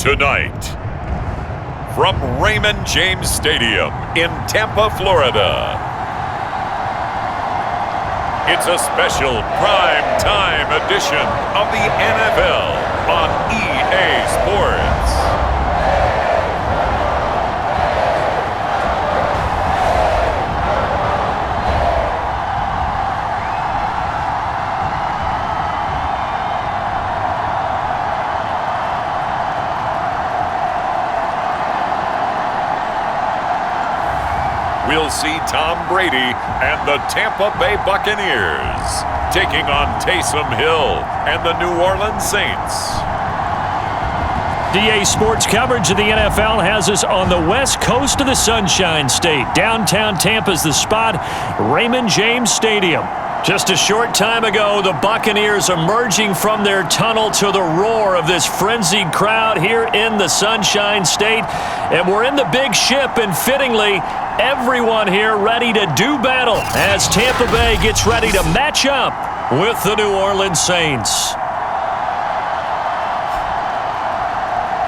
Tonight, from Raymond James Stadium in Tampa, Florida, it's a special prime time edition of the NFL on EA Sports. We'll see Tom Brady and the Tampa Bay Buccaneers taking on Taysom Hill and the New Orleans Saints. EA Sports coverage of the NFL has us on the west coast of the Sunshine State. Downtown Tampa's the spot, Raymond James Stadium. Just a short time ago, the Buccaneers emerging from their tunnel to the roar of this frenzied crowd here in the Sunshine State. And we're in the big ship, and fittingly, everyone here ready to do battle as Tampa Bay gets ready to match up with the New Orleans Saints.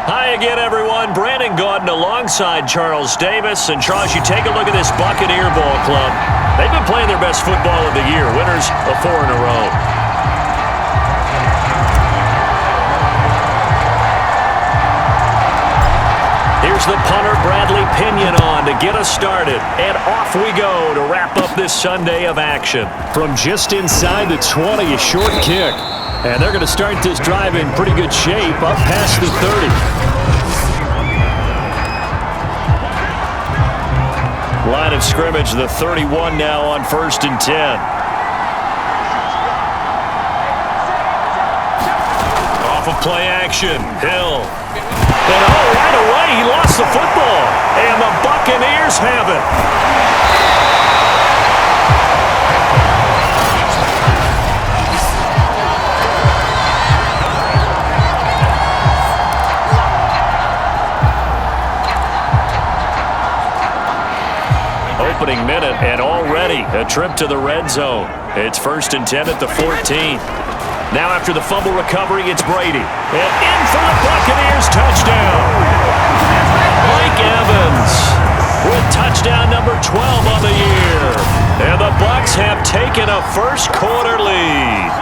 Hi again, everyone. Brandon Gaudin alongside Charles Davis. And Charles, you take a look at this Buccaneer ball club. They've been playing their best football of the year, winners of 4 in a row. Here's the punter, Bradley Pinion, on to get us started. And off we go to wrap up this Sunday of action. From just inside the 20, a short kick. And they're going to start this drive in pretty good shape, up past the 30. Line of scrimmage, the 31 now on 1st and 10. Off of play action, Hill. And right away, he lost the football. And the Buccaneers have it. Opening minute, and already a trip to the red zone. It's 1st and 10 at the 14. Now after the fumble recovery, it's Brady. And in for the Buccaneers, touchdown. Mike Evans with touchdown number 12 on the year. And the Bucs have taken a first quarter lead.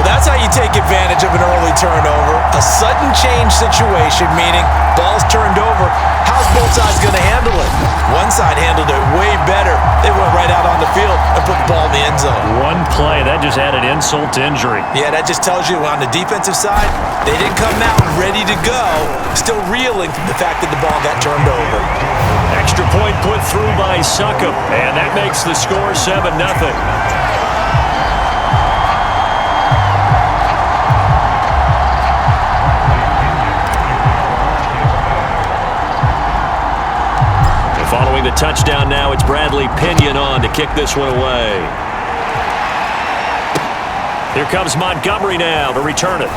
Well, that's how you take advantage of an early turnover. A sudden change situation, meaning ball's turned over. How's both sides going to handle it? One side handled it way better. They went right out on the field and put the ball in the end zone. One play, that just added insult to injury. Yeah, that just tells you on the defensive side, they didn't come out ready to go, still reeling from the fact that the ball got turned over. Extra point put through by Succop, and that makes the score 7-0. Following the touchdown now, it's Bradley Pinion on to kick this one away. Here comes Montgomery now to return it.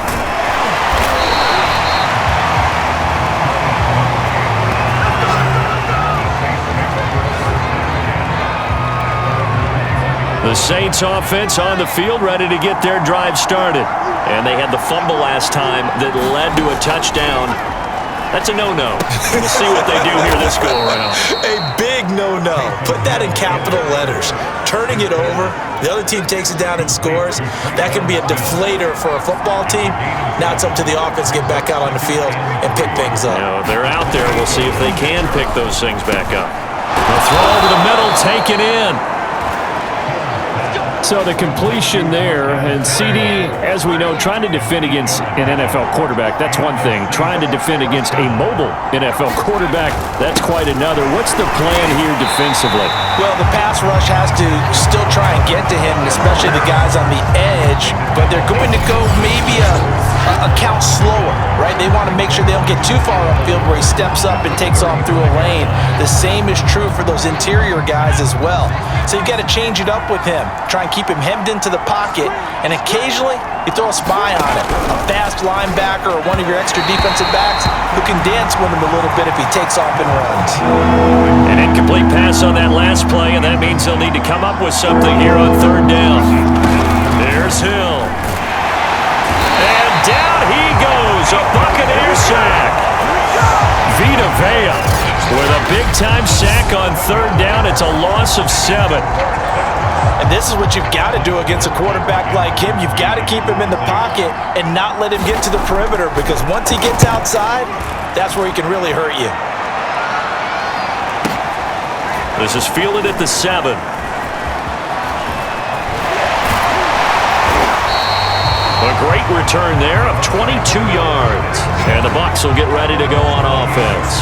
The Saints offense on the field, ready to get their drive started. And they had the fumble last time that led to a touchdown. That's a no-no. We'll see what they do here this go-around. A big no-no. Put that in capital letters. Turning it over, the other team takes it down and scores. That can be a deflator for a football team. Now it's up to the offense to get back out on the field and pick things up. You know, if they're out there, we'll see if they can pick those things back up. The throw over the middle, taken in. So the completion there, and CD, as we know, trying to defend against an NFL quarterback, that's one thing. Trying to defend against a mobile NFL quarterback, that's quite another. What's the plan here defensively? Well, the pass rush has to still try and get to him, especially the guys on the edge, but they're going to go maybe a count slower, right? They want to make sure they don't get too far upfield where he steps up and takes off through a lane. The same is true for those interior guys as well. So you've got to change it up with him. Try and keep him hemmed into the pocket, and occasionally you throw a spy on it. A fast linebacker or one of your extra defensive backs who can dance with him a little bit if he takes off and runs. An incomplete pass on that last play, and that means they'll need to come up with something here on 3rd down. There's Hill. And down he goes. Vita Vea with a big-time sack on third down. It's a loss of 7. And this is what you've got to do against a quarterback like him. You've got to keep him in the pocket and not let him get to the perimeter, because once he gets outside, that's where he can really hurt you. This is fielded at the 7. A great return there of 22 yards. And the Bucs will get ready to go on offense.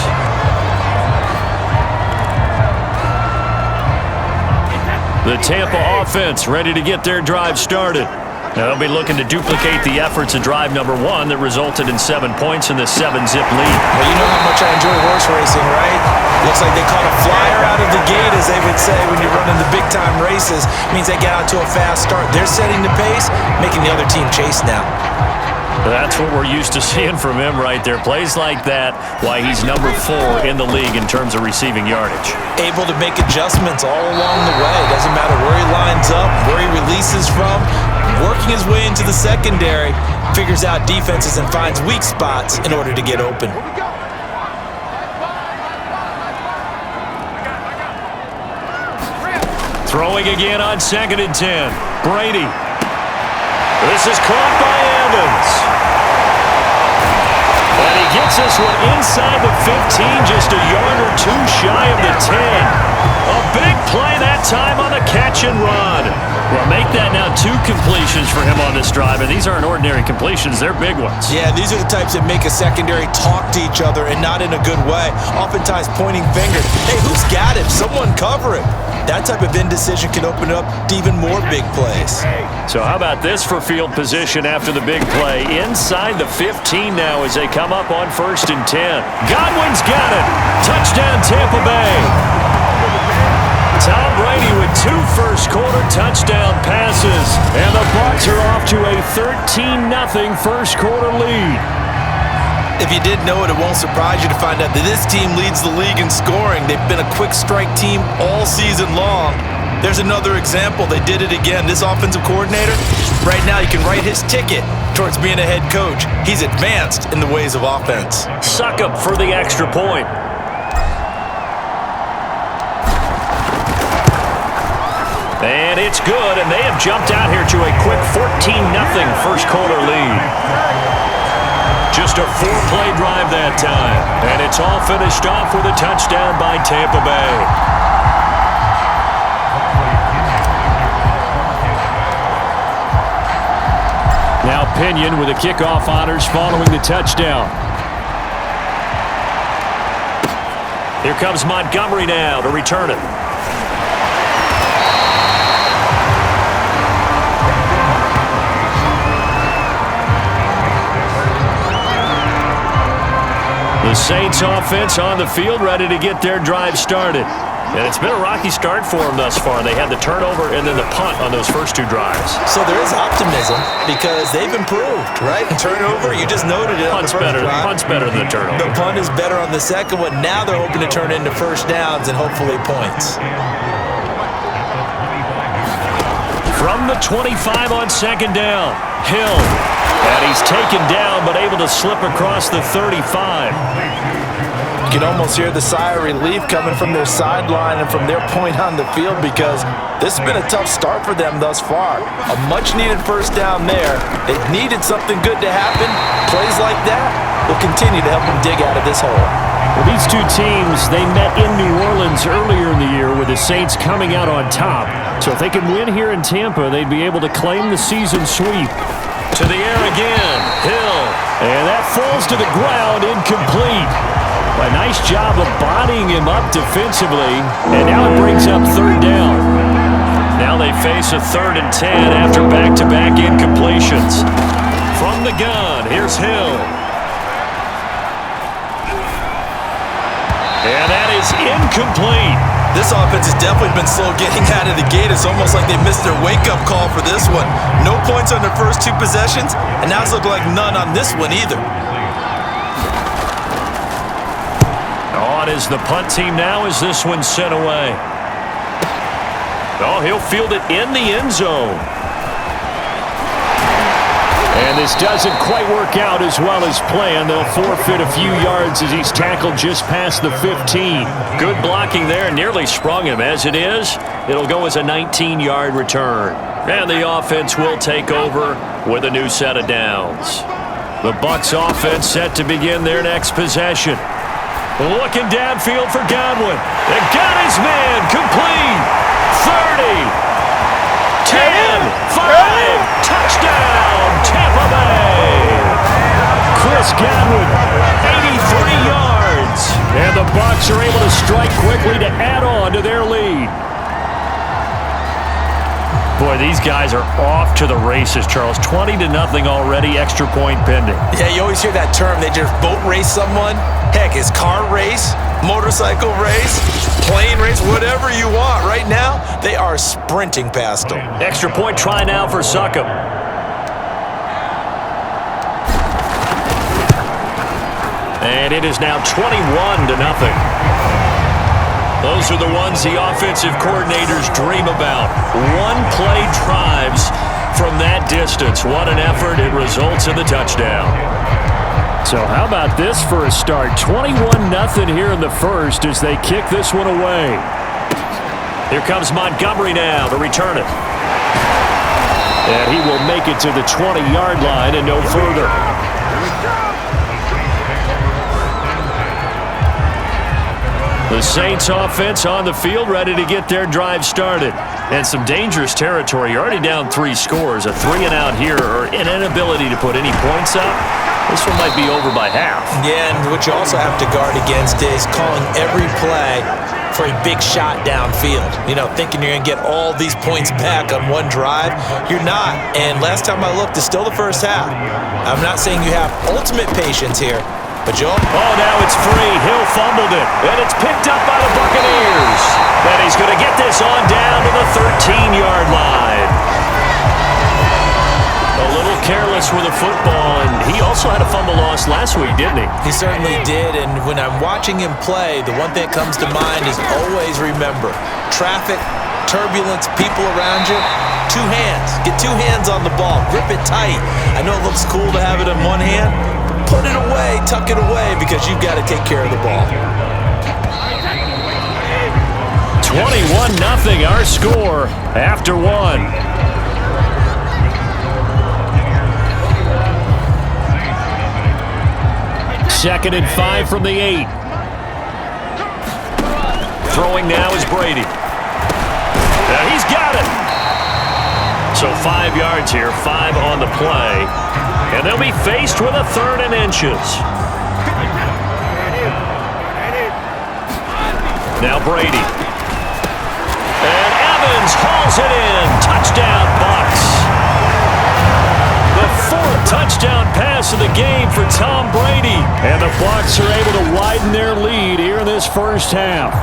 The Tampa offense ready to get their drive started. They'll be looking to duplicate the efforts of drive number 1 that resulted in 7 points in the 7-zip lead. Well, you know how much I enjoy horse racing, right? Looks like they caught a flyer out of the gate, as they would say when you're running the big-time races. Means they get out to a fast start. They're setting the pace, making the other team chase now. That's what we're used to seeing from him right there. Plays like that, why he's number 4 in the league in terms of receiving yardage. Able to make adjustments all along the way. Doesn't matter where he lines up, where he releases from. Working his way into the secondary, figures out defenses and finds weak spots in order to get open. Throwing again on 2nd and 10. Brady. This is caught by Evans. And he gets this one inside the 15, just a yard or 2 shy of the 10. A big play that time on the catch and run. Well, make that now 2 completions for him on this drive, and these aren't ordinary completions, they're big ones. Yeah, these are the types that make a secondary talk to each other, and not in a good way. Oftentimes pointing fingers. Hey, who's got him? Someone cover him. That type of indecision can open up to even more big plays. So how about this for field position after the big play? Inside the 15 now as they come up on 1st and 10. Godwin's got it. Touchdown, Tampa Bay. Tom Brady with 2 first-quarter touchdown passes. And the Bucs are off to a 13-0 first-quarter lead. If you didn't know it, it won't surprise you to find out that this team leads the league in scoring. They've been a quick strike team all season long. There's another example. They did it again. This offensive coordinator, right now you can write his ticket towards being a head coach. He's advanced in the ways of offense. Suck up for the extra point. And it's good, and they have jumped out here to a quick 14-0 first-quarter lead. Just a 4-play drive that time, and it's all finished off with a touchdown by Tampa Bay. Now Pinion with the kickoff honors following the touchdown. Here comes Montgomery now to return it. The Saints offense on the field ready to get their drive started. And it's been a rocky start for them thus far. They had the turnover and then the punt on those first 2 drives. So there is optimism because they've improved, right? Turnover, you just noted it. Punt's better than the turnover. The punt is better on the second one. Now they're hoping to turn into first downs and hopefully points. From the 25 on 2nd down, Hill. And he's taken down, but able to slip across the 35. You can almost hear the sigh of relief coming from their sideline and from their point on the field, because this has been a tough start for them thus far. A much-needed first down there. They needed something good to happen. Plays like that will continue to help them dig out of this hole. Well, these 2 teams, they met in New Orleans earlier in the year with the Saints coming out on top. So if they can win here in Tampa, they'd be able to claim the season sweep. To the air again, Hill. And that falls to the ground, incomplete. A nice job of bodying him up defensively. And now it brings up 3rd down. Now they face a 3rd and 10 after back-to-back incompletions. From the gun, here's Hill. And that is incomplete. This offense has definitely been slow getting out of the gate. It's almost like they missed their wake-up call for this one. No points on their first 2 possessions, and now it's looking like none on this one either. On is the punt team now as this one's sent away. Oh, he'll field it in the end zone. And this doesn't quite work out as well as planned. They'll forfeit a few yards as he's tackled just past the 15. Good blocking there. Nearly sprung him. As it is, it'll go as a 19-yard return. And the offense will take over with a new set of downs. The Bucs offense set to begin their next possession. Looking downfield for Godwin. They got his man complete. 30. 10, 5, touchdown, Tampa Bay. Chris Godwin, 83 yards. And the Bucs are able to strike quickly to add on to their lead. Boy, these guys are off to the races, Charles. 20-0 already, extra point pending. Yeah, you always hear that term. They just boat race someone. Heck, it's car race, motorcycle race, plane race, whatever you want. Right now, they are sprinting past them. Extra point try now for Succop. And it is now 21-0. Those are the ones the offensive coordinators dream about. One-play drives from that distance. What an effort. It results in the touchdown. So how about this for a start? 21-0 here in the first as they kick this one away. Here comes Montgomery now to return it. And he will make it to the 20-yard line and no further. The Saints offense on the field ready to get their drive started. And some dangerous territory. You're already down 3 scores. A 3-and-out here or an inability to put any points up. This one might be over by half. Yeah, and what you also have to guard against is calling every play for a big shot downfield. You know, thinking you're going to get all these points back on one drive. You're not. And last time I looked, it's still the first half. I'm not saying you have ultimate patience here, but Joe. Oh, now it's free. Hill fumbled it. And it's picked up by the Buccaneers. And he's going to get this on down to the 13-yard line. A little careless with the football, and he also had a fumble loss last week, didn't he? He certainly did, and when I'm watching him play, the one thing that comes to mind is always remember, traffic, turbulence, people around you, 2 hands. Get 2 hands on the ball. Grip it tight. I know it looks cool to have it in one hand. Put it away, tuck it away, because you've got to take care of the ball. 21-0, our score after 1. Second and 5 from the 8. Throwing now is Brady. Now he's got it. So 5 yards here, 5 on the play. And they'll be faced with a 3rd and inches. Now Brady. And Evans hauls it in. Touchdown, Bucs. The 4th touchdown pass of the game for Tom Brady. And the Bucs are able to widen their lead here in this first half.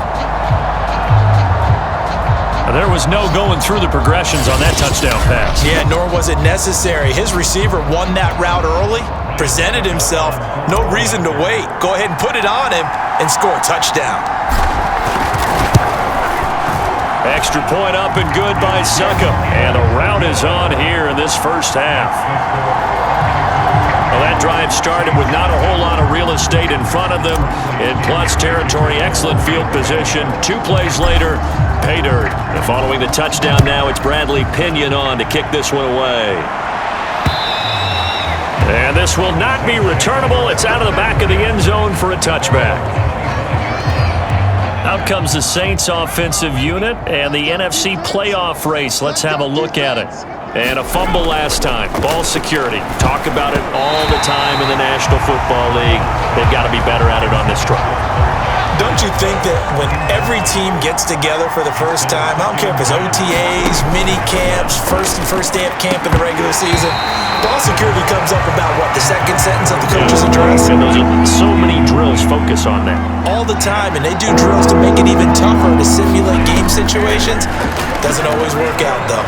There was no going through the progressions on that touchdown pass. Yeah, nor was it necessary. His receiver won that route early, presented himself, no reason to wait. Go ahead and put it on him and score a touchdown. Extra point up and good by Succop. And a rout is on here in this first half. Well, that drive started with not a whole lot of real estate in front of them. In plus territory, excellent field position. 2 plays later, pay dirt. And following the touchdown now, it's Bradley Pinion on to kick this one away. And this will not be returnable. It's out of the back of the end zone for a touchback. Out comes the Saints offensive unit and the NFC playoff race. Let's have a look at it. And a fumble last time. Ball security. Talk about it all the time in the National Football League. They've got to be better at it on this drive. Don't you think that when every team gets together for the first time, I don't care if it's OTAs, mini camps, first day of camp in the regular season, ball security comes up about what, the second sentence of the coach's address? And those are so many drills focus on that. All the time, and they do drills to make it even tougher to simulate game situations. Doesn't always work out, though.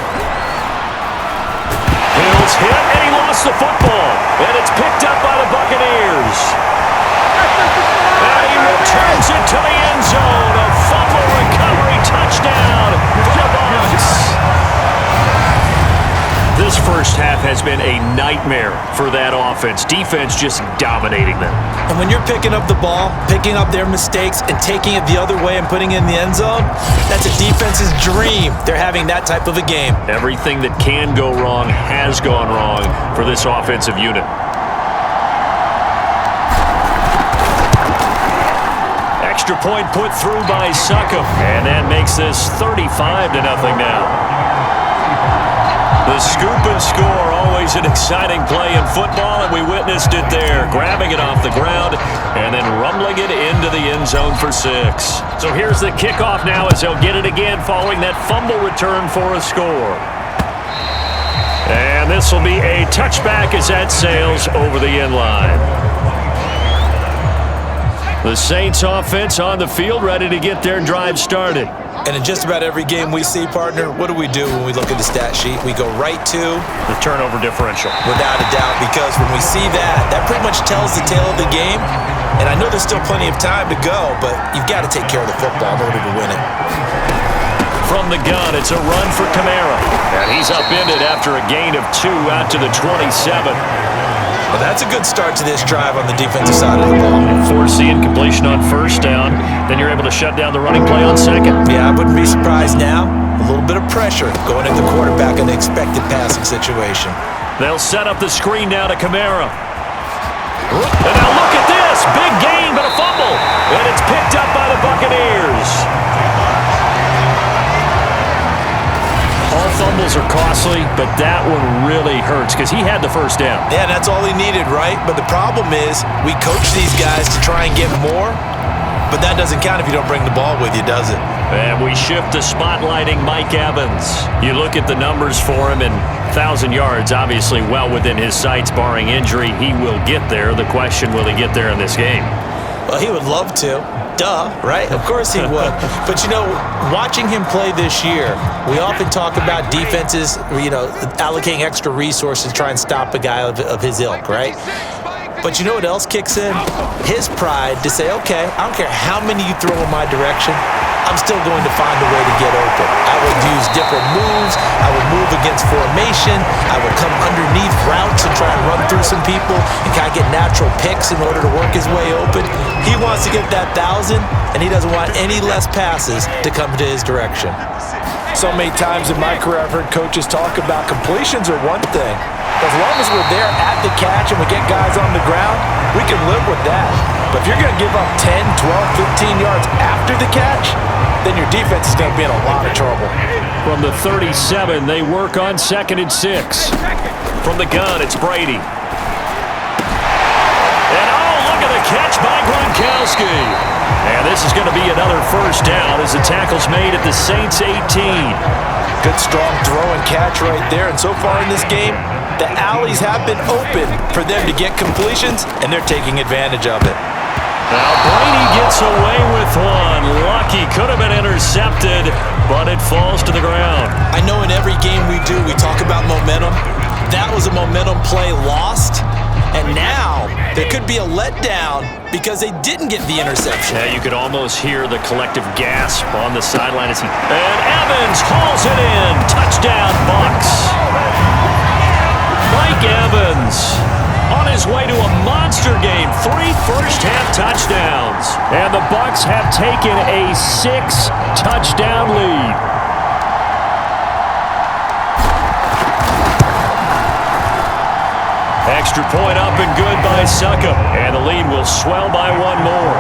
Hill's hit, and he lost the football. And it's picked up by the Buccaneers. And he returns it to the end zone. A fumble recovery touchdown for the Bucs. This first half has been a nightmare for that offense. Defense just dominating them. And when you're picking up the ball, picking up their mistakes, and taking it the other way and putting it in the end zone, that's a defense's dream. They're having that type of a game. Everything that can go wrong has gone wrong for this offensive unit. Extra point put through by Succop, and that makes this 35-0 now. The scoop and score, always an exciting play in football, and we witnessed it there, grabbing it off the ground and then rumbling it into the end zone for 6. So here's the kickoff now as they'll get it again following that fumble return for a score. And this will be a touchback as that sails over the end line. The Saints offense on the field, ready to get their drive started. And in just about every game we see, partner, what do we do when we look at the stat sheet? We go right to the turnover differential. Without a doubt, because when we see that, that pretty much tells the tale of the game. And I know there's still plenty of time to go, but you've got to take care of the football in order to win it. From the gun, it's a run for Kamara. And he's upended after a gain of 2 out to the 27. Well, that's a good start to this drive on the defensive side of the ball. Forcing incompletion on first down. Then you're able to shut down the running play on second. Yeah, I wouldn't be surprised now. A little bit of pressure going at the quarterback in the expected passing situation. They'll set up the screen now to Kamara. And now look at this. Big gain, but a fumble. And it's picked up by the Buccaneers. All fumbles are costly, but that one really hurts because he had the first down. Yeah, that's all he needed, right? But the problem is we coach these guys to try and get more, but that doesn't count if you don't bring the ball with you, does it? And we shift to spotlighting Mike Evans. You look at the numbers for him, and 1,000 yards, obviously well within his sights, barring injury. He will get there. The question, will he get there in this game? Well, he would love to. Duh, right? Of course he would. But, you know, watching him play this year, we often talk about defenses, allocating extra resources to try and stop a guy of his ilk, right? But you know what else kicks in? His pride to say, okay, I don't care how many you throw in my direction, I'm still going to find a way to get open. I will use different moves. I will move against formation. I will come underneath routes and try and run through some people and kind of get natural picks in order to work his way open. He wants to get that 1,000, and he doesn't want any less passes to come to his direction. So many times in my career, I've heard coaches talk about completions are one thing. As long as we're there at the catch and we get guys on the ground, we can live with that. But if you're going to give up 10, 12, 15 yards after the catch, then your defense is going to be in a lot of trouble. From the 37, they work on 2nd and 6. From the gun, it's Brady. And look at the catch by Gronkowski. And this is going to be another first down as the tackle's made at the Saints 18. Good strong throw and catch right there. And so far in this game, the alleys have been open for them to get completions, and they're taking advantage of it. Now Brady gets away with one. Lucky, could have been intercepted, but it falls to the ground. I know in every game we do, we talk about momentum. That was a momentum play lost. And now there could be a letdown because they didn't get the interception. Yeah, you could almost hear the collective gasp on the sideline as he... And Evans hauls it in. Touchdown, Bucs. Mike Evans on his way to a monster game. 3 first-half touchdowns. And the Bucs have taken a 6-touchdown lead. Extra point up and good by Succop. And the lead will swell by one more.